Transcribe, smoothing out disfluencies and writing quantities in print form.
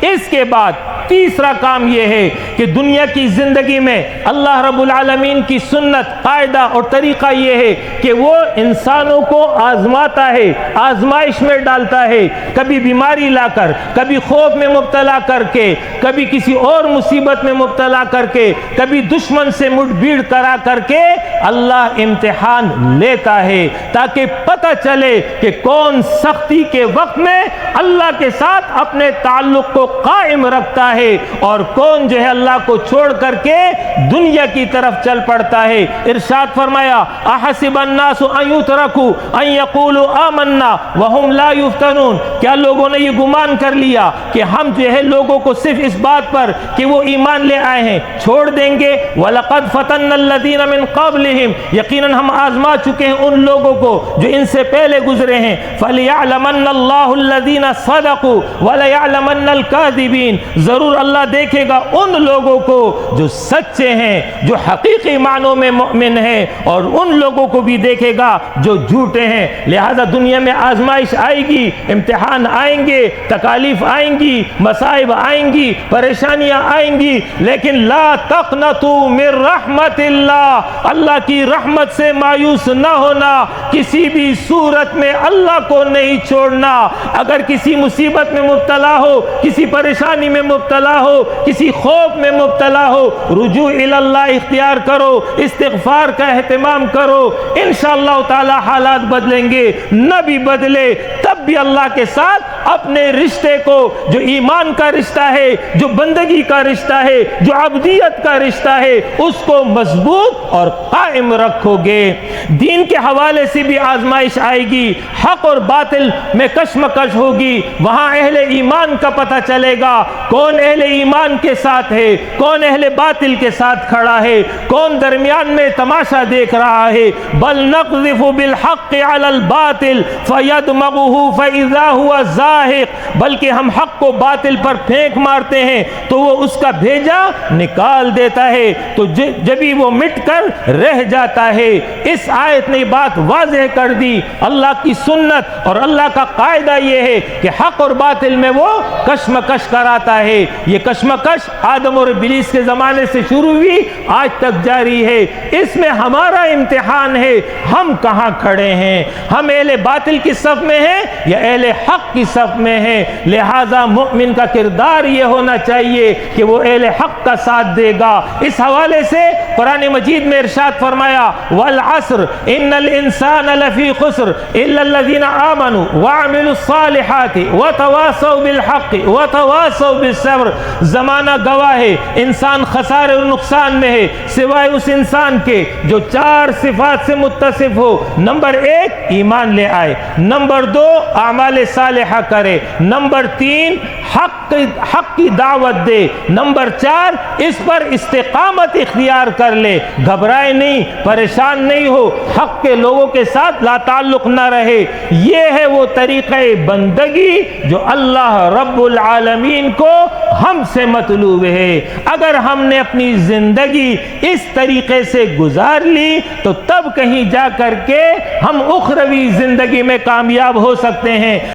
اس کے بعد تیسرا کام یہ ہے کہ دنیا کی زندگی میں اللہ رب العالمین کی سنت، قاعدہ اور طریقہ یہ ہے کہ وہ انسانوں کو آزماتا ہے، آزمائش میں ڈالتا ہے، کبھی بیماری لا کر، کبھی خوف میں مبتلا کر کے، کبھی کسی اور مصیبت میں مبتلا کر کے، کبھی دشمن سے مٹ بھیڑ کرا کر کے اللہ امتحان لیتا ہے تاکہ پتہ چلے کہ کون سختی کے وقت میں اللہ کے ساتھ اپنے تعلق کو قائم رکھتا ہے اور کون جو ہے اللہ کو چھوڑ کر کے دنیا کی طرف چل پڑتا ہے۔ ارشاد فرمایا احسب الناس ان یترکوا ان یقولوا آمنا وهم لا یفتنون، کیا لوگوں نے یہ گمان کر لیا کہ ہم جو ہے لوگوں کو صرف اس بات پر کہ وہ ایمان لے آئے ہیں چھوڑ دیں گے؟ وَلَقَدْ فَتَنَّ الَّذِينَ مِن قَبْلِهِمْ، یقیناً ہم آزما چکے ہیں ان لوگوں کو جو ان سے پہلے گزرے ہیں۔ فَلِيَعْلَمَنَّ اللَّهُ الَّذِينَ صَدَقُوا وَلَيَعْلَمَنَّ الْكَاذِبِينَ، ضرور اللہ دیکھے گا ان لوگوں کو جو سچے ہیں، جو حقیقی معنوں میں مؤمن ہیں، اور ان لوگوں کو بھی دیکھے گا جو جھوٹے ہیں۔ لہذا دنیا میں آزمائش آئے گی، امتحان آئیں گے، تکالیف آئیں گی، مصائب آئیں گی، پریشانیاں آئیں گی، لیکن لا تقنطوا من رحمت اللہ، اللہ کی رحمت سے مایوس نہ ہونا، کسی بھی صورت میں اللہ کو نہیں چھوڑنا۔ اگر کسی مصیبت میں مبتلا ہو، کسی پریشانی میں مبتلا ہو، کسی خوف میں مبتلا ہو، رجوع الی اللہ اختیار کرو، استغفار کا اہتمام کرو، انشاءاللہ تعالی حالات بدلیں گے۔ نہ بھی بدلے تب بھی اللہ کے ساتھ اپنے رشتے کو، جو ایمان کا رشتہ ہے، جو بندگی کا رشتہ ہے، جو عبدیت کا رشتہ ہے، اس کو مضبوط اور قائم رکھو گے۔ دین کے حوالے سے بھی آزمائش آئے گی، حق اور باطل میں کشمکش ہوگی، وہاں اہل ایمان کا پتہ چلے گا کون اہل ایمان کے ساتھ ہے، کون اہل باطل کے ساتھ کھڑا ہے، کون درمیان میں تماشا دیکھ رہا ہے۔ بل نقذف بالحق علی الباطل فیدمغہ فاذا هو زاہق، بلکہ ہم حق کو باطل پر پھینک مارتے ہیں تو وہ اس کا بھیجا نکال دیتا ہے، تو جبھی وہ مٹ کر رہ جاتا ہے۔ اس آیت نے بات واضح کر دی، اللہ کی سنت اور اللہ کا قاعدہ یہ ہے کہ حق اور باطل میں وہ کشمکش کراتا ہے۔ یہ کشمکش آدم اور ابلیس کے زمانے سے شروع ہوئی، آج تک جاری ہے۔ اس میں ہمارا امتحان ہے ہم کہاں کھڑے ہیں، ہم اہل باطل کی صف میں ہیں یا اہل حق کی صف میں ہیں۔ لہذا مومن کا کردار یہ ہونا چاہیے کہ وہ اہل حق کا ساتھ دے گا۔ اس حوالے سے قرآن مجید میں ارشاد فرمایا والعصر ان الانسان لفی خسر الا الذین آمنوا وعملوا الصالحات وتواصوا بالحق وتواصوا بالصبر، زمانہ گواہ ہے انسان خسارے اور نقصان میں ہے سوائے اس انسان کے جو چار صفات سے متصف ہو۔ نمبر 1 ایمان لے آئے، نمبر 2 اعمال صالحہ کرے، نمبر 3 حق کی دعوت دے، نمبر 4 اس پر استقامت اختیار کر لے، گھبرائے نہیں، پریشان نہیں ہو، حق کے لوگوں کے ساتھ لا تعلق نہ رہے۔ یہ ہے وہ طریقہ بندگی جو اللہ رب العالمین کو ہم سے مطلوب ہے۔ اگر ہم نے اپنی زندگی اس طریقے سے گزار لی تو تب کہیں جا کر کے ہم اخروی زندگی میں کامیاب ہو سکتے ہیں۔